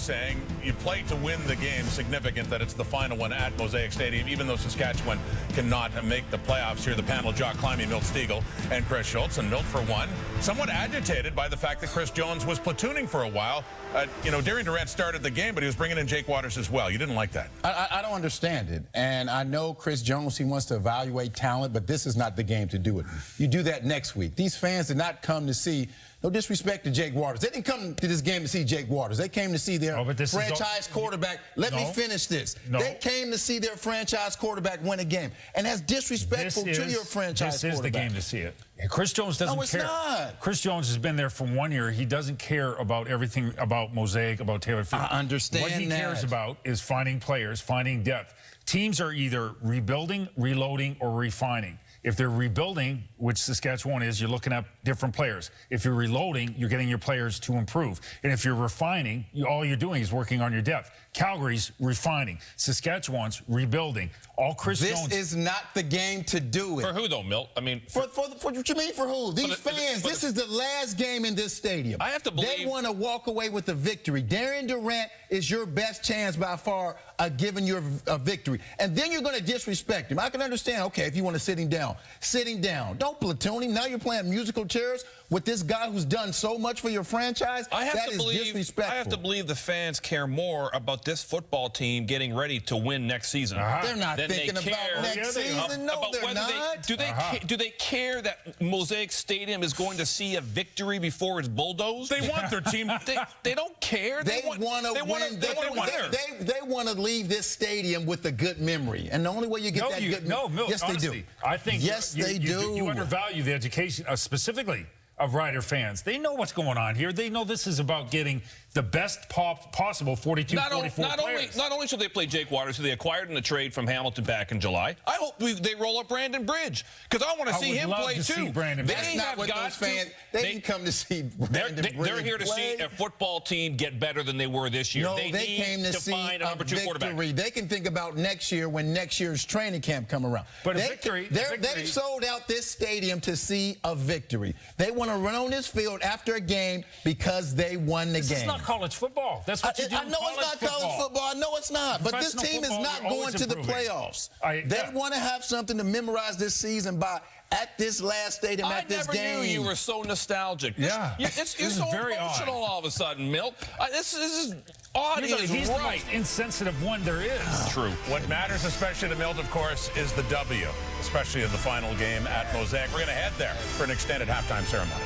saying you play to win the game, significant that it's the final one at Mosaic Stadium, even though Saskatchewan cannot make the playoffs here. The panel, Jock Climbing, Milt Stegall, and Chris Schultz. And Milt, for one, somewhat agitated by the fact that Chris Jones was platooning for a while. Darian Durant started the game, but he was bringing in Jake Waters as well. You didn't like that. I don't understand it. And I know Chris Jones, he wants to evaluate talent, but this is not the game to do it. You do that next week. These fans did not come to see, no disrespect to Jake Waters. They didn't come to this game to see Jake Waters. They came to see their franchise quarterback. Let me finish this. They came to see their franchise quarterback win a game. And that's disrespectful to your franchise quarterback. This is the game to see it. And Chris Jones doesn't care. No, it's not. Chris Jones has been there for 1 year. He doesn't care about everything about Mosaic, about Taylor Field. I understand What he cares about is finding players, finding depth. Teams are either rebuilding, reloading, or refining. If they're rebuilding, which Saskatchewan is, you're looking at different players. If you're reloading, you're getting your players to improve. And if you're refining, all you're doing is working on your depth. Calgary's refining. Saskatchewan's rebuilding. All Chris Jones. This is not the game to do it. For who, though, Milt? I mean, for what you mean for who? These fans, this is the last game in this stadium. I have to believe. They want to walk away with a victory. Darian Durant is your best chance by far of giving you a victory. And then you're going to disrespect him. I can understand, okay, if you want to sit him down. Sitting down. Don't platoon him. Now you're playing musical chairs with this guy who's done so much for your franchise. That is disrespectful. I have to believe the fans care more about this football team getting ready to win next season. They're not thinking about next season. No, they're not. Do they care that Mosaic Stadium is going to see a victory before it's bulldozed? They want their team. They don't care. They want to win. They want to leave this stadium with a good memory. And the only way you get that good memory. Milt, yes, honestly, they do. I think yes, they do. You undervalue the education, specifically of Rider fans. They know what's going on here. They know this is about getting the best possible 42, 44 players. Not only should they play Jake Waters, who they acquired in the trade from Hamilton back in July, I hope they roll up Brandon Bridge, because I want to see him play, too. That's not what those fans, they didn't come to see Brandon Bridge. They're here to see a football team get better than they were this year. No, they came to see find a number 2 quarterback. They can think about next year when next year's training camp come around. But they've sold out this stadium to see a victory. They want to run on this field after a game because they won the game. It's not college football. That's what you do. I know it's not college football. I know it's not. But this team is not going to the playoffs. They want to have something to memorize this season by at this last stadium at this game. I never knew you were so nostalgic. Yeah. You're so emotional all of a sudden, Milt. This is odd. He's the most insensitive one there is. True. What matters, especially to Milt, of course, is the W, especially in the final game at Mosaic. We're going to head there for an extended halftime ceremony.